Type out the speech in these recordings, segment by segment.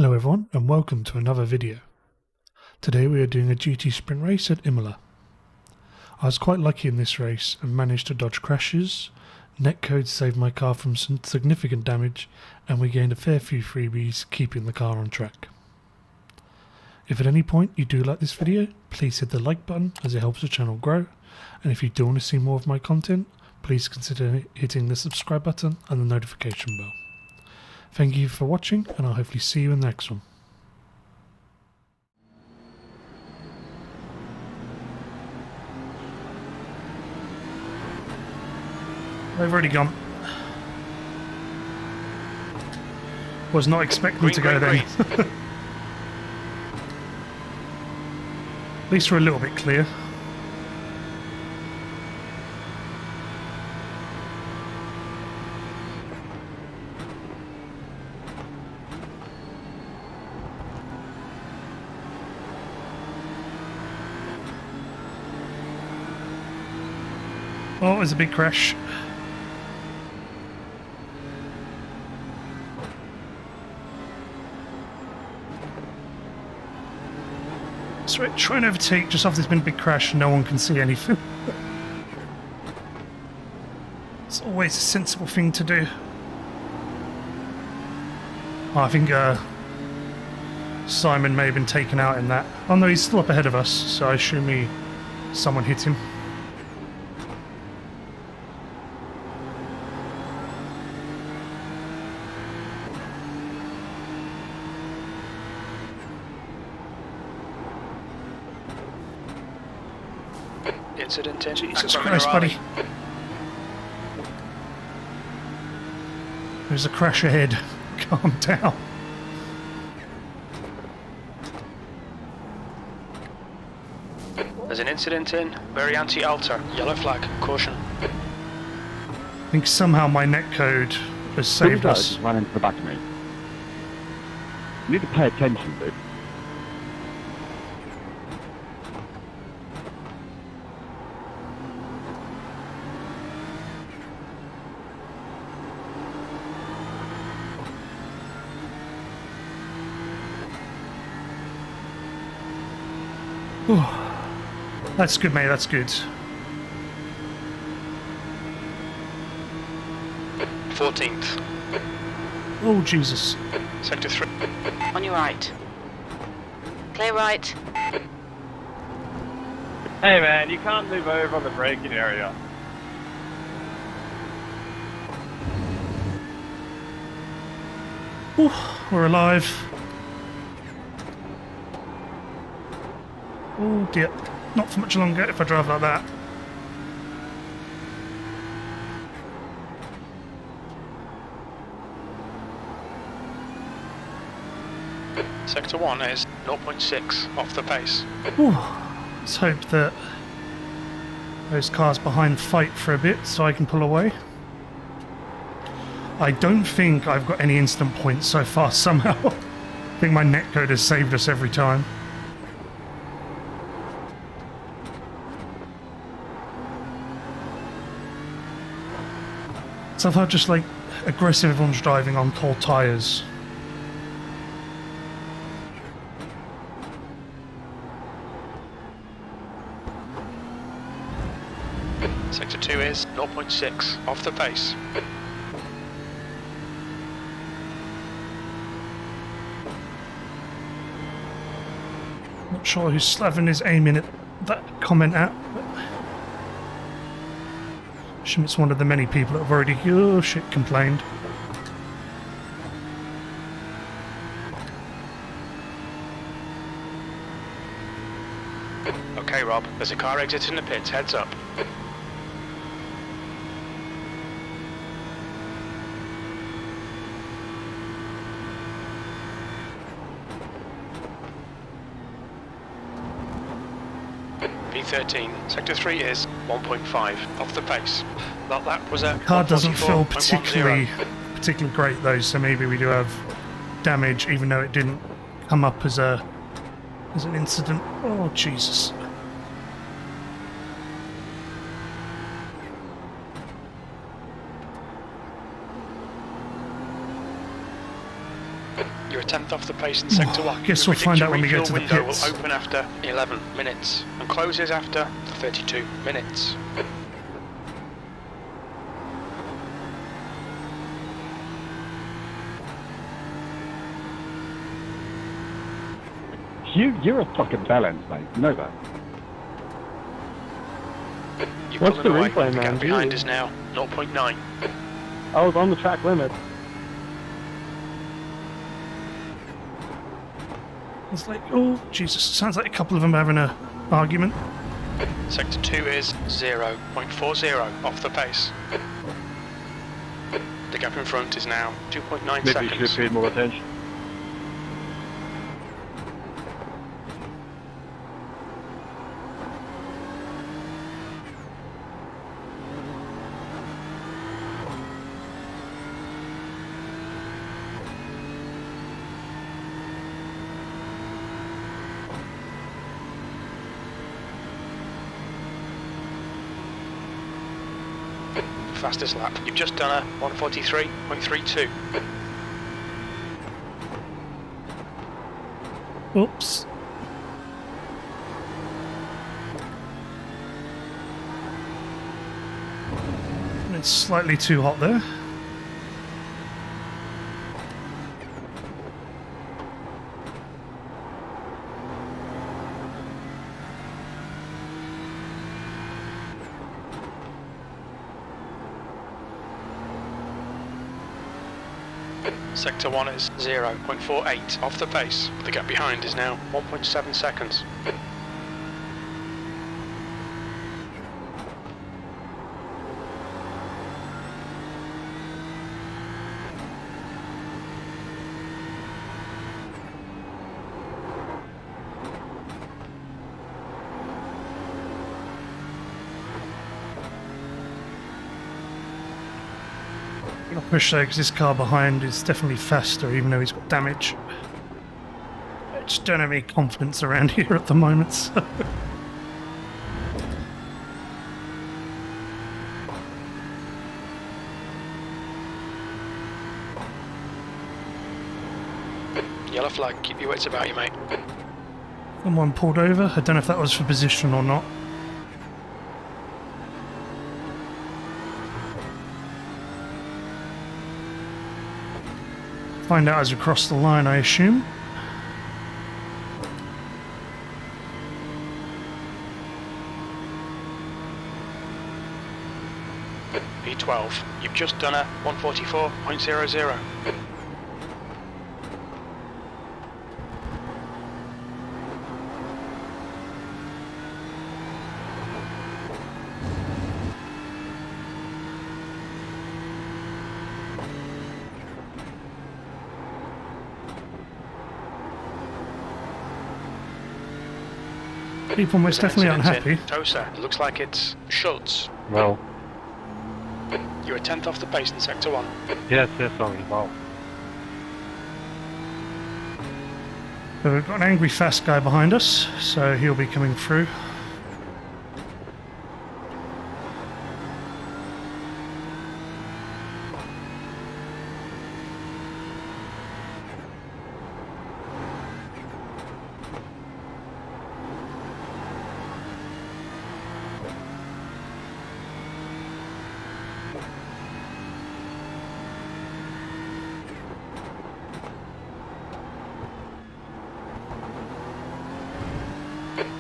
Hello everyone and welcome to another video. Today we are doing a GT sprint race at Imola. I was quite lucky in this race and managed to dodge crashes, netcode saved my car from some significant damage, and we gained a fair few freebies keeping the car on track. If at any point you do like this video, please hit the like button as it helps the channel grow, and if you do want to see more of my content, please consider hitting the subscribe button and the notification bell. Thank you for watching, and I'll hopefully see you in the next one. They've already gone. Was not expecting to go then. At least we're a little bit clear. Oh, there's a big crash. So we're trying to overtake just after there's been a big crash and no one can see anything. It's always a sensible thing to do. Oh, I think Simon may have been taken out in that. Oh no, he's still up ahead of us, so I assume someone hit him. Incident in. Jesus Christ, buddy. There's a crash ahead. Calm down. There's an incident in. Very anti-alter. Yellow flag. Caution. I think somehow my netcode has saved us. Just ran into the back of me. You need to pay attention, dude. That's good, mate, that's good. 14th. Oh, Jesus. Sector 3. On your right. Clear right. Hey man, you can't move over on the braking area. Ooh, we're alive. Oh dear. Not for much longer if I drive like that. Sector 1 is 0.6 off the pace. Ooh, let's hope that those cars behind fight for a bit so I can pull away. I don't think I've got any instant points so far somehow. I think my netcode has saved us every time. Somehow just like aggressive everyone's driving on cold tyres. Sector 2 is 0.6 off the pace. Not sure who Slavin is aiming at that comment at, but I assume it's one of the many people that have already, oh shit, complained. Okay, Rob, there's a car exiting the pits, heads up. B13, Sector 3 is 1.5 off the pace. That was a Car doesn't feel 144.10. particularly great though, so maybe we do have damage even though it didn't come up as an incident. Oh Jesus. You're a tenth off the pace in sector 1. Guess we'll find out when we get to the window pits. will open after 11 minutes and closes after 32 minutes. You're a fucking balance, mate. You know that. You're What's pulling the away. replay, The man? gap behind Jeez. is now 0.9. I was on the track limit. It's like, oh, Jesus, sounds like a couple of them having a argument. Sector 2 is 0.40 off the pace. The gap in front is now 2.9 Maybe you should seconds. have paid more attention. Fastest lap. You've just done a 1:43.32. Oops. It's slightly too hot there. Sector 1 is 0.48 off the pace. The gap behind is now 1.7 seconds. I'm gonna push though, because this car behind is definitely faster, even though he's got damage. I just don't have any confidence around here at the moment, so. Yellow flag, keep your wits about you, mate. Someone pulled over. I don't know if that was for position or not. Find out as we cross the line, I assume. P12, you've just done a 1:44.00. People most There's an definitely incident unhappy. in Tosa. It looks like it's Schultz. Well, You're a tenth off the pace in sector 1. yes, sorry. Wow. So we've got an angry fast guy behind us, so he'll be coming through.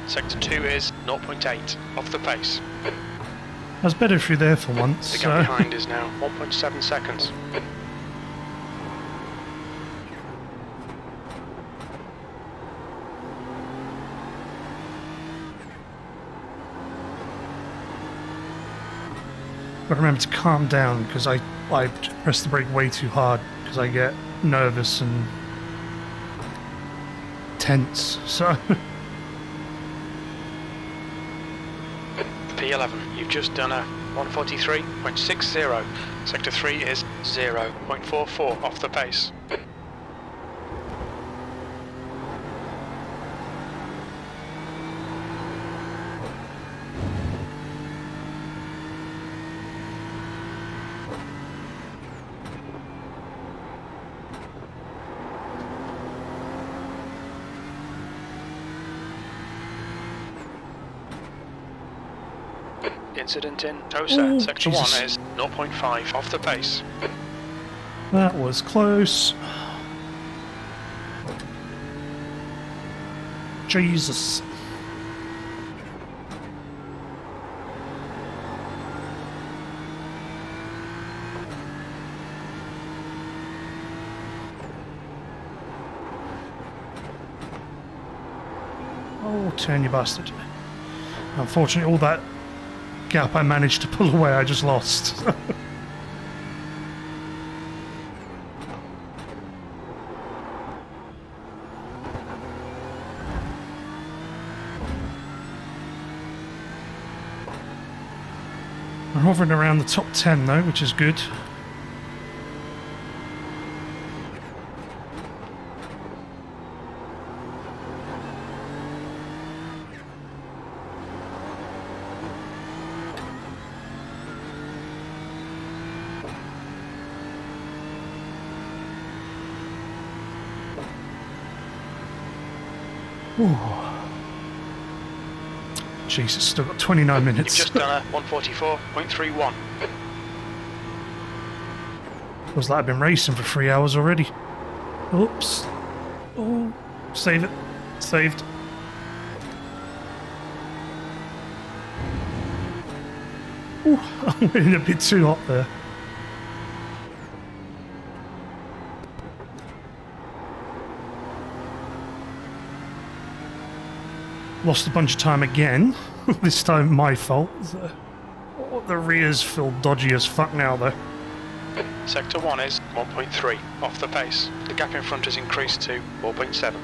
Sector 2 is 0.8 off the pace. I was better through there for once. The gap behind is now 1.7 seconds. But remember to calm down, because I press the brake way too hard because I get nervous and tense. So P11, you've just done a 1:43.60. Sector 3 is 0.44 off the pace. Incident in Tosa. Ooh, Sector Jesus. 1 is 0.5 off the pace. That was close. Jesus. Oh, turn, you bastard. Unfortunately, all that gap I managed to pull away, I just lost. We're hovering around the top 10 though, which is good. Ooh. Jesus, still got 29 minutes. You've just done a 144.31. Feels like I've been racing for 3 hours already. Oops. Oh, save it. Saved. Ooh, I went in a bit too hot there. Lost a bunch of time again. This time my fault. The rears feel dodgy as fuck now though. Sector 1 is 1.3 off the pace. The gap in front has increased to 4.7.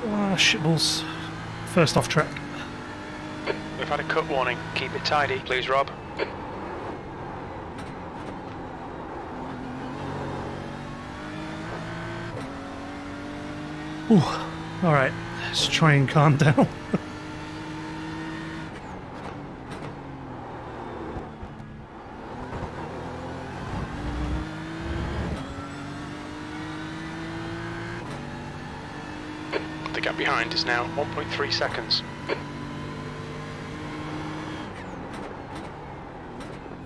Ah, shitballs. First off track. We've had a cut warning. Keep it tidy, please, Rob. Ooh, alright, let's try and calm down. The gap behind is now 1.3 seconds.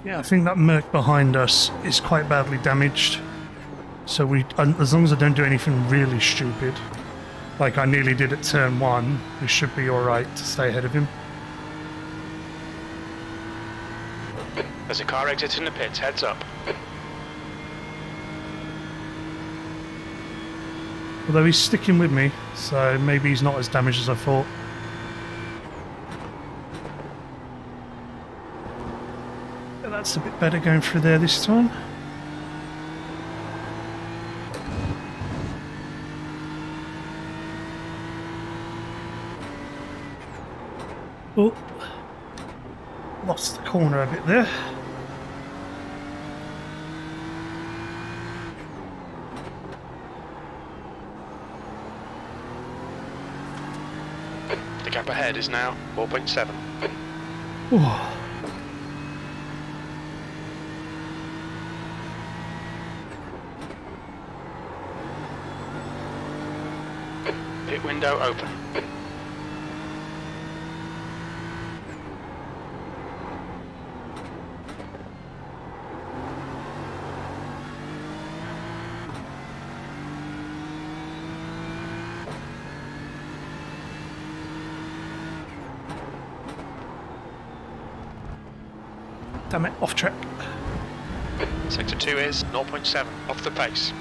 Yeah, I think that Merc behind us is quite badly damaged. So as long as I don't do anything really stupid, like I nearly did at turn 1, we should be alright to stay ahead of him. There's a car exiting the pits, heads up. Although he's sticking with me, so maybe he's not as damaged as I thought. But that's a bit better going through there this time. Oh, lost the corner a bit there. The gap ahead is now 4.7. Oh. Pit window open. Damn it, off track. Sector 2 is 0.7 off the pace.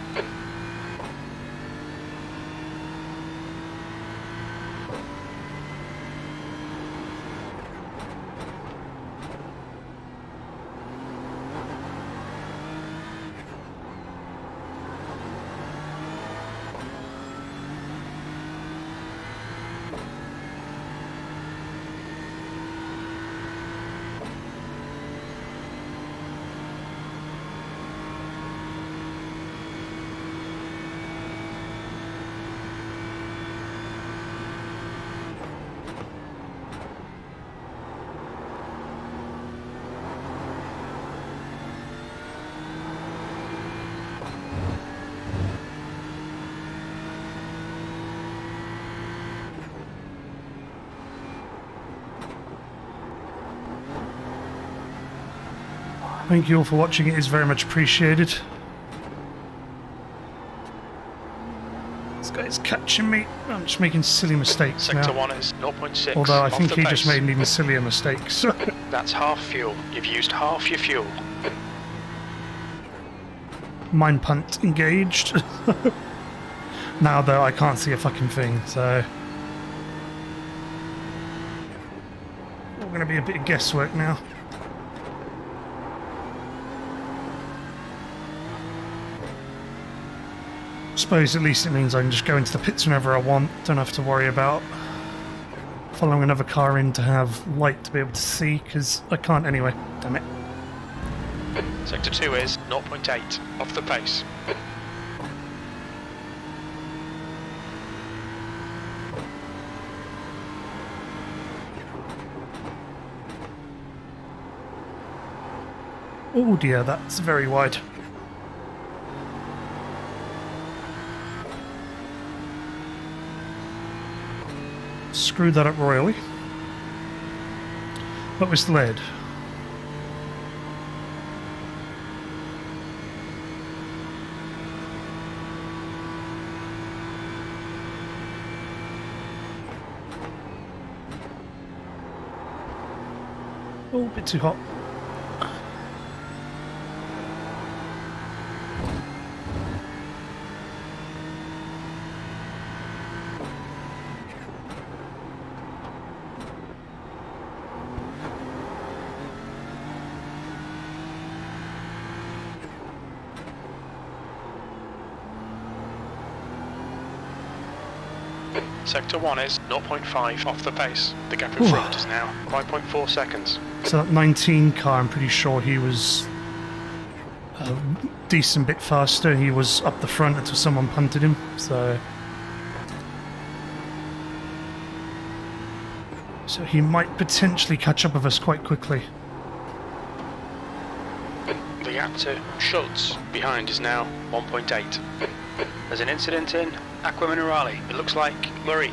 Thank you all for watching, it is very much appreciated. This guy's catching me. I'm just making silly mistakes Sector now. 1 is 0.6. Although I off think the he pace. just made even sillier mistakes. That's half fuel. You've used half your fuel. Mine punt engaged. Now though, I can't see a fucking thing, so... It's all gonna be a bit of guesswork now. I suppose at least it means I can just go into the pits whenever I want. Don't have to worry about following another car in to have light to be able to see, because I can't anyway. Damn it. Sector 2 is 0.8. Off the pace. Oh dear, that's very wide. Screwed that up royally. But we're still ahead. Oh, a bit too hot. Sector 1 is 0.5 off the pace. The gap in front is now 5.4 seconds. So that 19 car, I'm pretty sure he was a decent bit faster. He was up the front until someone punted him, so he might potentially catch up with us quite quickly. The gap to Schultz behind is now 1.8. There's an incident in Aqua Minerale. It looks like Murray.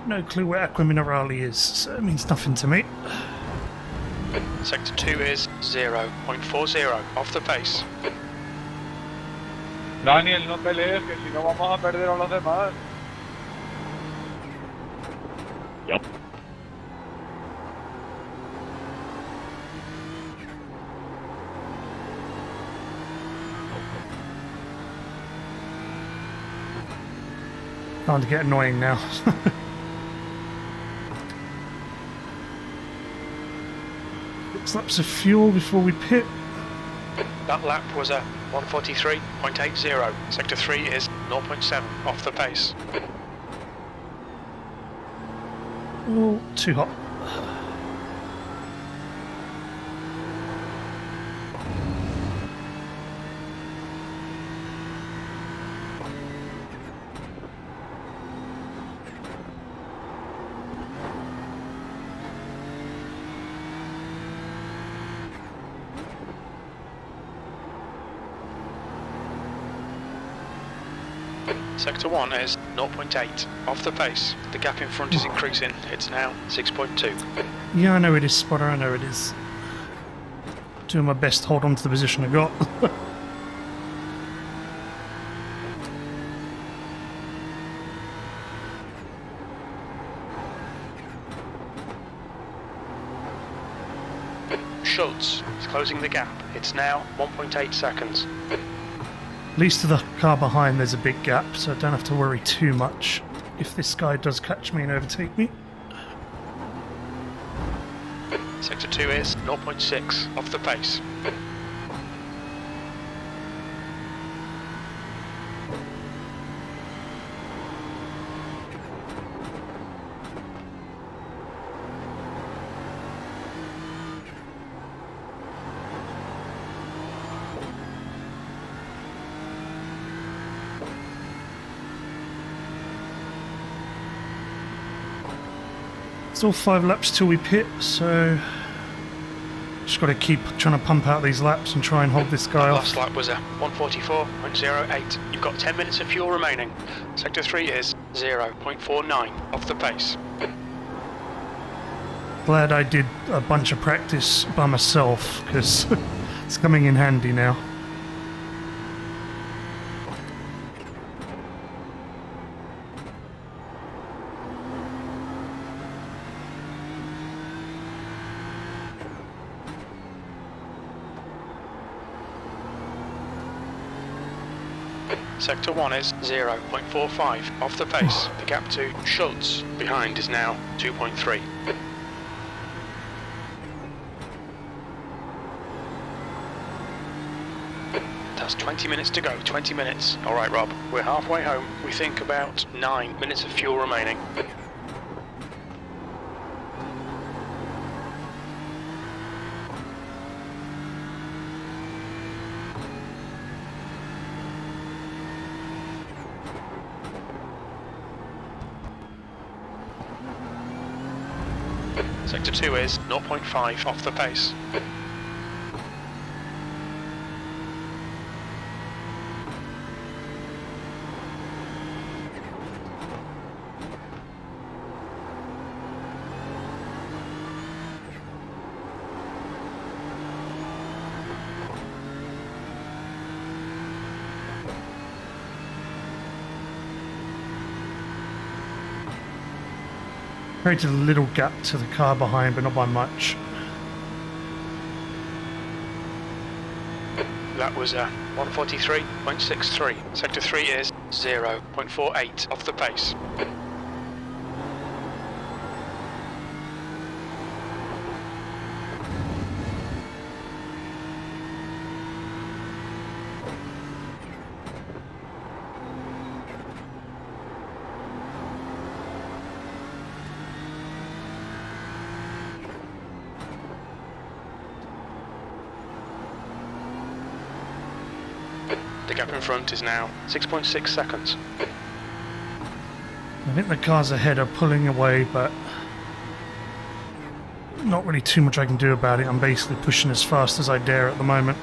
No clue where Aqua Minerale is, so it means nothing to me. Sector 2 is 0.40 off the pace. Daniel, no pelees, que si no vamos a perder a los demás. Yep. Starting to get annoying now. 6 laps of fuel before we pit. That lap was a 143.80. Sector 3 is 0.7 off the pace. Oh, too hot. Sector 1 is 0.8 off the pace. The gap in front is increasing. It's now 6.2. Yeah, I know it is, Spotter, I know it is. Doing my best to hold on to the position I got. Schultz is closing the gap. It's now 1.8 seconds. At least to the car behind there's a big gap, so I don't have to worry too much if this guy does catch me and overtake me. Sector 2 is 0.6 off the pace. Still 5 laps till we pit, so just got to keep trying to pump out these laps and try and hold this guy off. Last lap was a 144.08. You've got 10 minutes of fuel remaining. Sector 3 is 0.49 off the pace. Glad I did a bunch of practice by myself, because it's coming in handy now. Sector 1 is 0.45 off the pace. The gap to Schultz behind is now 2.3. That's 20 minutes to go, 20 minutes. Alright Rob, we're halfway home. We think about 9 minutes of fuel remaining. Sector 2 is 0.5 off the pace. Created a little gap to the car behind, but not by much. That was 143.63. Sector 3 is 0.48 off the pace. The gap in front is now 6.6 seconds. I think the cars ahead are pulling away, but not really too much I can do about it. I'm basically pushing as fast as I dare at the moment.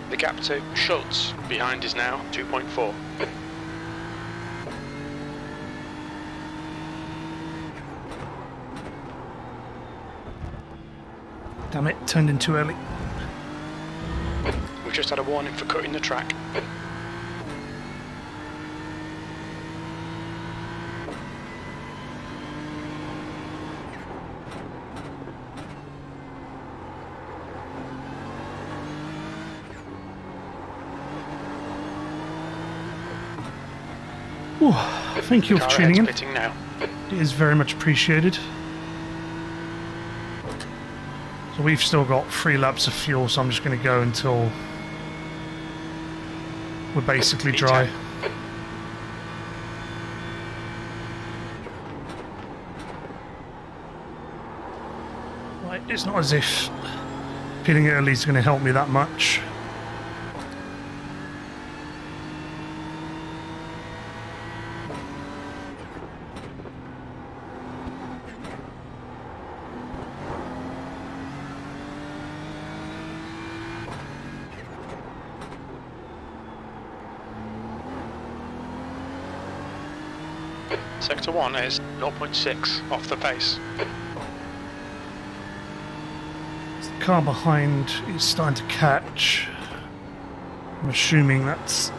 The gap to Schultz behind is now 2.4. Damn it, turned in too early. We've just had a warning for cutting the track. Ooh, thank you for tuning in. Pitting now. It is very much appreciated. So we've still got 3 laps of fuel, so I'm just going to go until we're basically dry. Right, it's not as if pitting early is going to help me that much. Sector 1 is 0.6 off the pace. The car behind is starting to catch. I'm assuming that's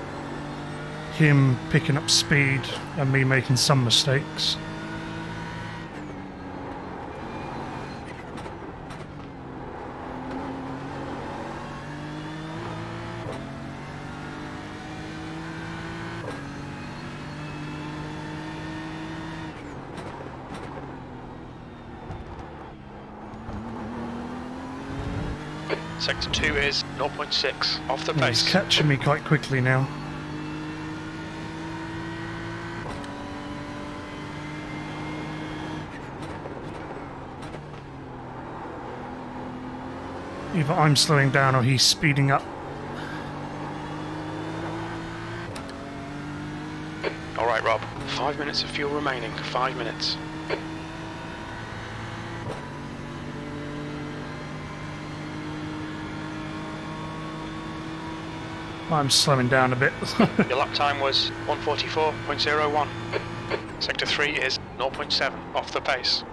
him picking up speed and me making some mistakes. Sector 2 is 0.6 off the Yeah, pace. he's catching me quite quickly now. Either I'm slowing down or he's speeding up. Alright Rob, 5 minutes of fuel remaining, 5 minutes. I'm slowing down a bit. Your lap time was 1:44.01. Sector 3 is 0.7 off the pace.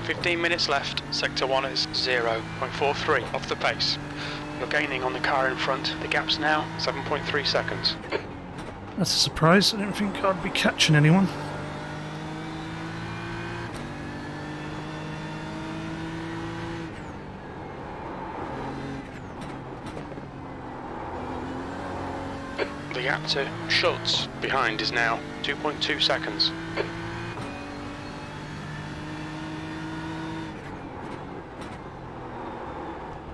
"15 minutes left, Sector 1 is 0.43 off the pace. You're gaining on the car in front, the gap's now 7.3 seconds. That's a surprise, I didn't think I'd be catching anyone. The gap to Schultz behind is now 2.2 seconds.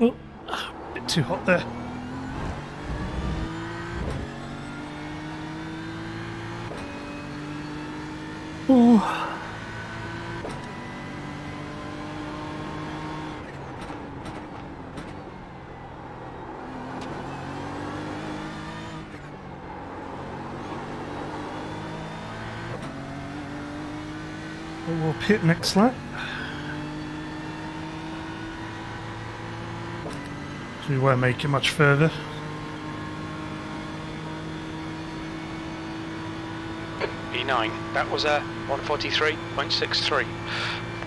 Oh, a bit too hot there. Oh. We'll pit next lap. So we won't make it much further. E9, that was a 1:43.63.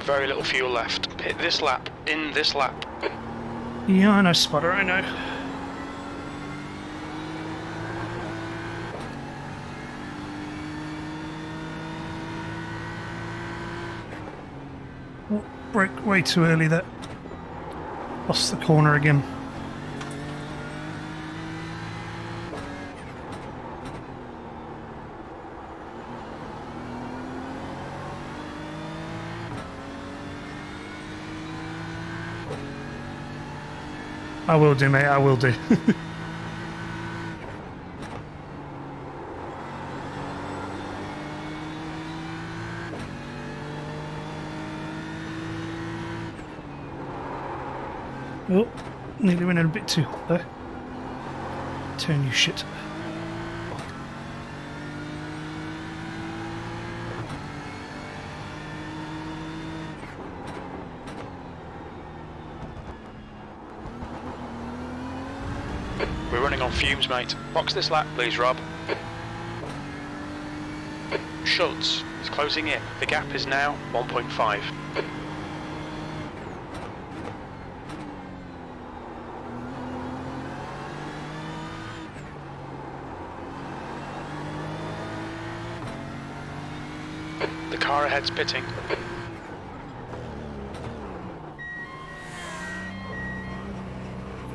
Very little fuel left. Pit this lap, in this lap. Yeah, I know, Spotter, I know. Oh, brake way too early there. Lost the corner again. I will do, mate, I will do. Oh, nearly went in a bit too hot there. Turn you shit. We're running on fumes, mate. Box this lap, please, Rob. Schultz is closing in. The gap is now 1.5. The car ahead's pitting.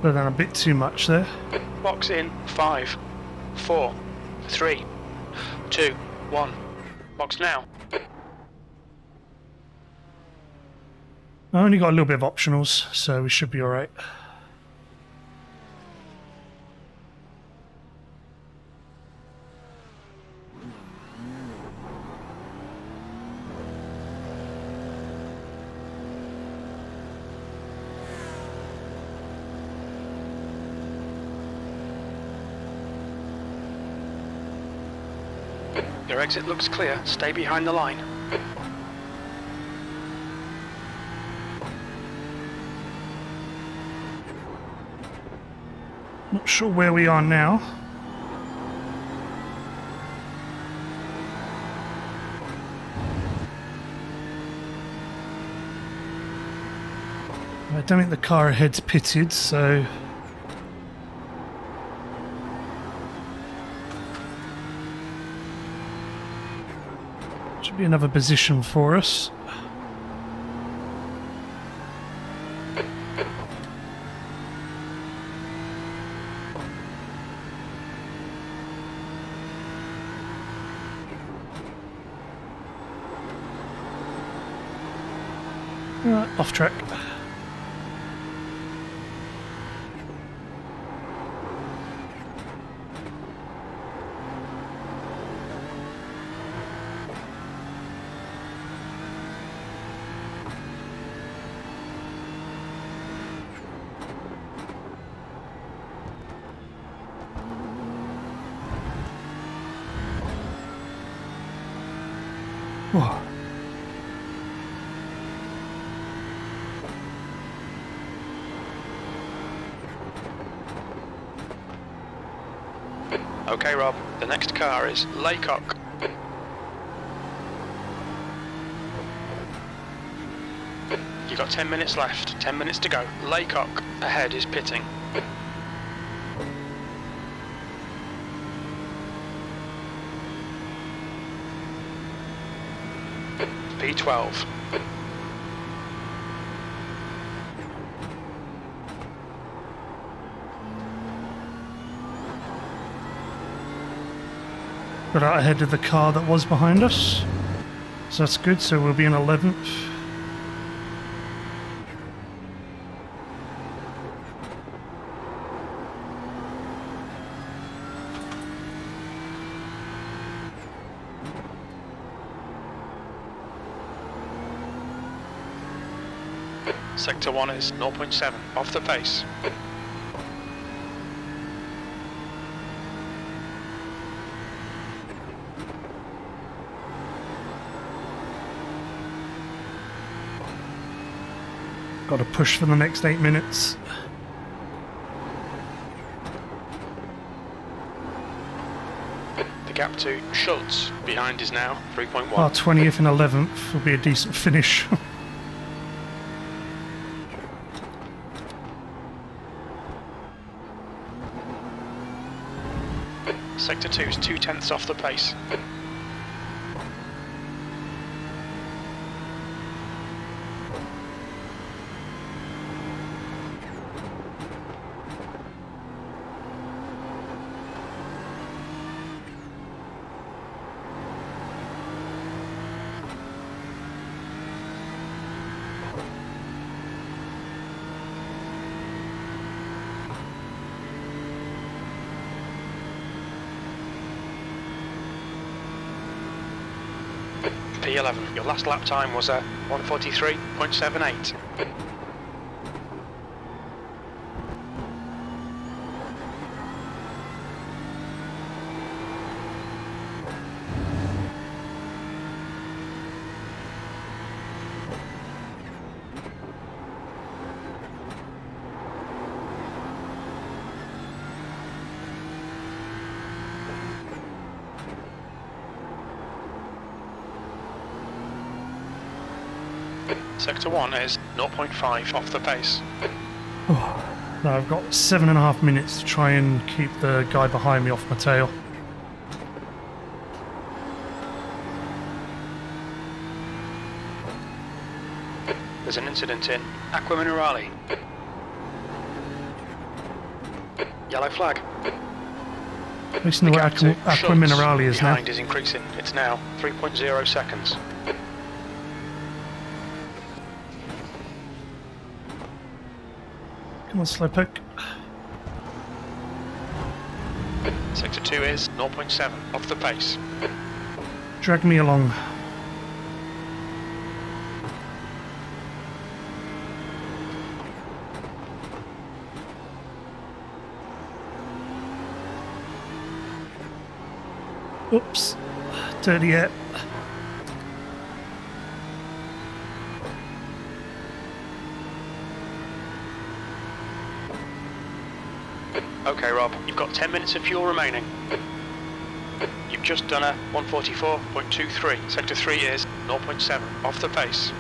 But then a bit too much there. Box in 5, 4, 3, 2, 1. Box now. I only got a little bit of optionals, so we should be alright. Your exit looks clear. Stay behind the line. Not sure where we are now. I don't think the car ahead's pitted, so... should be another position for us. Off track. Okay, Rob, the next car is Laycock. You got 10 minutes left, 10 minutes to go. Laycock, ahead is pitting. P12. Got out ahead of the car that was behind us. So that's good, so we'll be in 11th. Sector 1 is 0.7, off the pace. Got to push for the next 8 minutes. The gap to Schultz behind is now 3.1. Our 20th and 11th will be a decent finish. Sector 2 is 0.2 off the pace. P11. Your last lap time was a 1:43.78. Sector 1 is 0.5 off the pace. Now I've got 7.5 minutes to try and keep the guy behind me off my tail. There's an incident in Aqua Minerale. Yellow flag. Listen to where Aqua Minerale is now. Behind is increasing. It's now 3.0 seconds. Come on, Slowpoke. Sector 2 is 0.7 off the pace. Drag me along. Oops. Dirty air. Okay, Rob, you've got 10 minutes of fuel remaining. You've just done a 1:44.23. Sector 3 is 0.7 off the pace.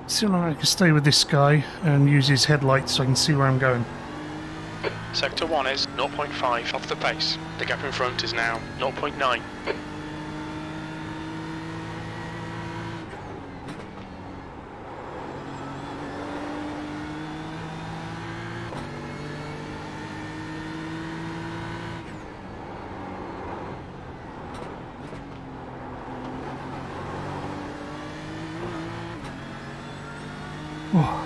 See how long I can stay with this guy and use his headlights so I can see where I'm going. Sector 1 is 0.5 off the pace. The gap in front is now 0.9. Oh.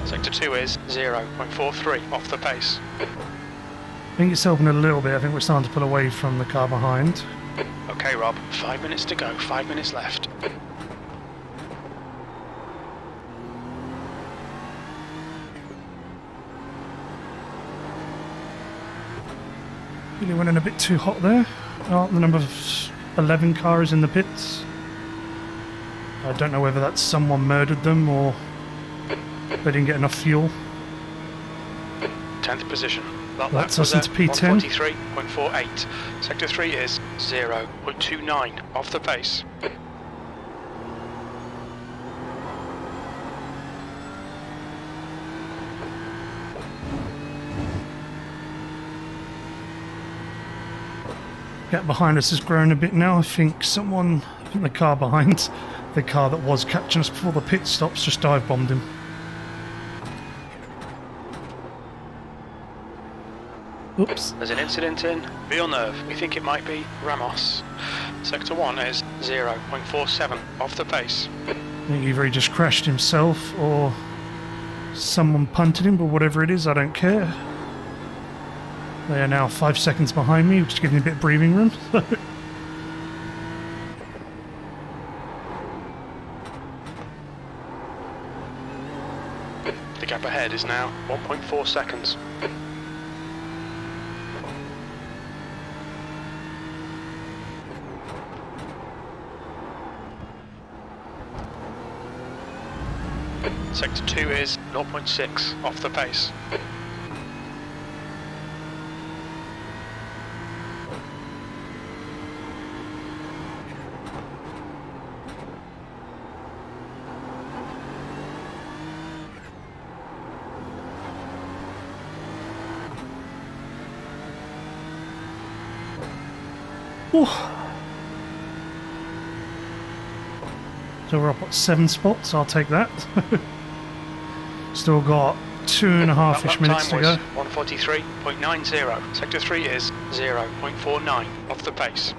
Sector 2 is 0.43 off the pace. I think it's helping a little bit. I think we're starting to pull away from the car behind. Okay, Rob, 5 minutes to go, 5 minutes left. Really went in a bit too hot there. Oh, the number 11 car is in the pits. I don't know whether that's someone murdered them or they didn't get enough fuel. 10th position. That's us into P10. 143.48. Sector 3 is 0.29 off the pace. Gap behind us has grown a bit now. I think the car behind the car that was catching us before the pit stops just dive bombed him. Oops. There's an incident in Villeneuve. We think it might be Ramos. Sector 1 is 0.47 off the pace. I think either he just crashed himself or someone punted him, but whatever it is, I don't care. They are now 5 seconds behind me, which is giving me a bit of breathing room. The gap ahead is now 1.4 seconds. Sector 2 is 0.6 off the pace. Ooh. So we're up at 7 spots, I'll take that. Still got 2.5-ish minutes to go. 143.90. Sector 3 is 0.49 off the pace.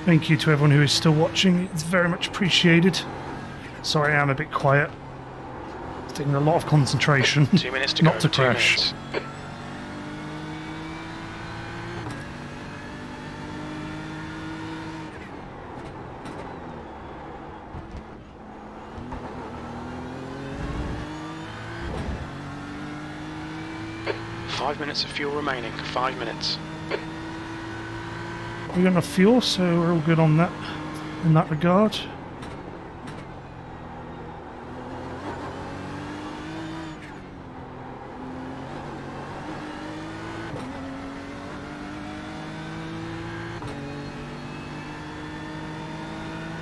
Thank you to everyone who is still watching, it's very much appreciated. Sorry I'm a bit quiet. It's taking a lot of concentration 2 minutes to not go, to 2 crash. minutes. Five minutes of fuel remaining, 5 minutes. We got enough fuel, so we're all good on that in that regard.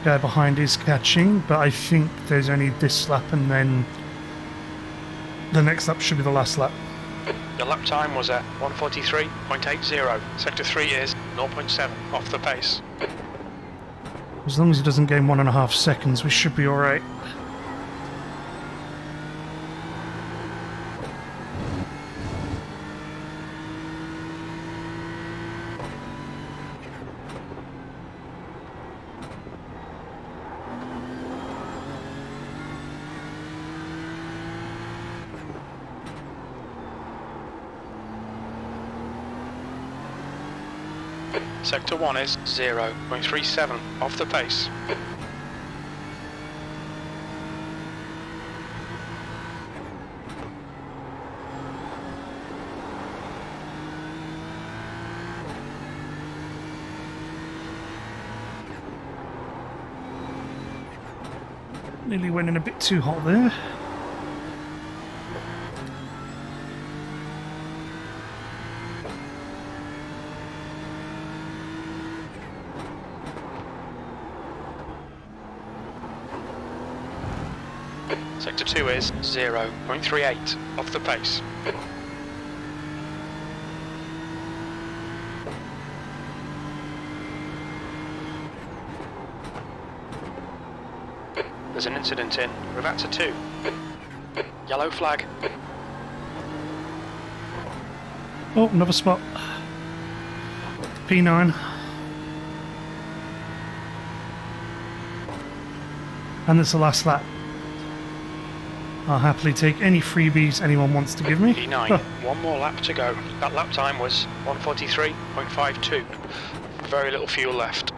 Guy behind is catching, but I think there's only this lap and then the next lap should be the last lap. The lap time was at 143.80. Sector 3 is 0.7 off the pace. As long as he doesn't gain 1.5 seconds, we should be alright. Sector 1 is 0.37 off the pace. Nearly went in a bit too hot there. Sector 2 is 0.38 off the pace. There's an incident in Revatta 2. Yellow flag. Oh, another spot. P9. And it's the last lap. I'll happily take any freebies anyone wants to give me. P9, one more lap to go. That lap time was 1:43.52. Very little fuel left.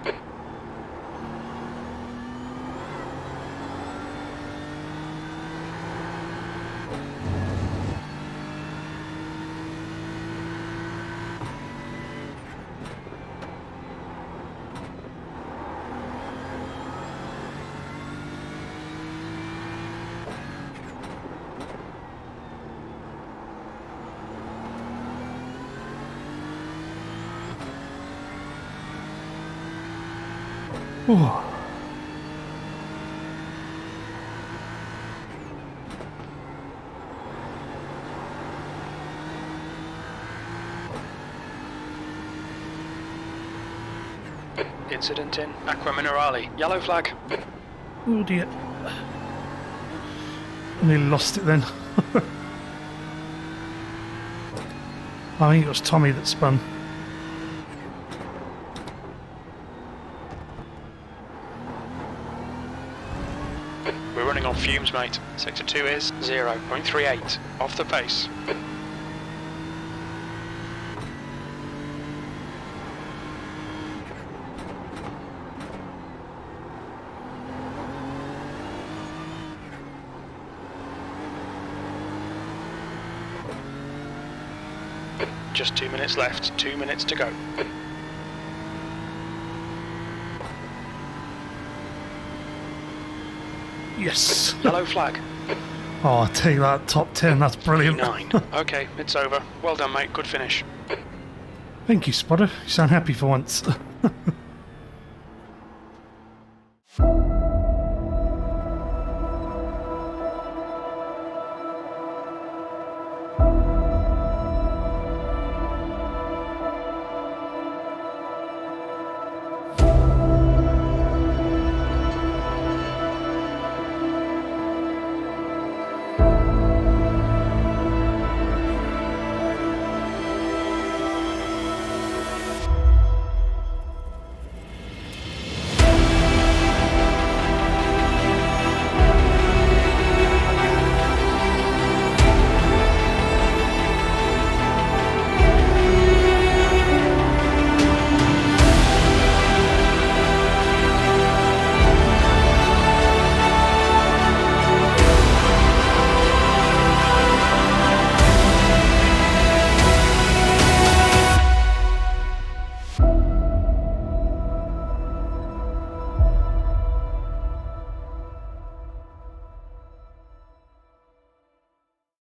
Oh. Incident in Aqua Minerale. Yellow flag. Oh dear. I nearly lost it then. I think it was Tommy that spun. We're running on fumes, mate. Sector 2 is 0.38 off the pace. Just 2 minutes left, 2 minutes to go. Yes. Yellow flag. Oh, I'll take that top 10. That's brilliant. 9. Okay, it's over. Well done, mate. Good finish. Thank you, Spotter. You sound happy for once.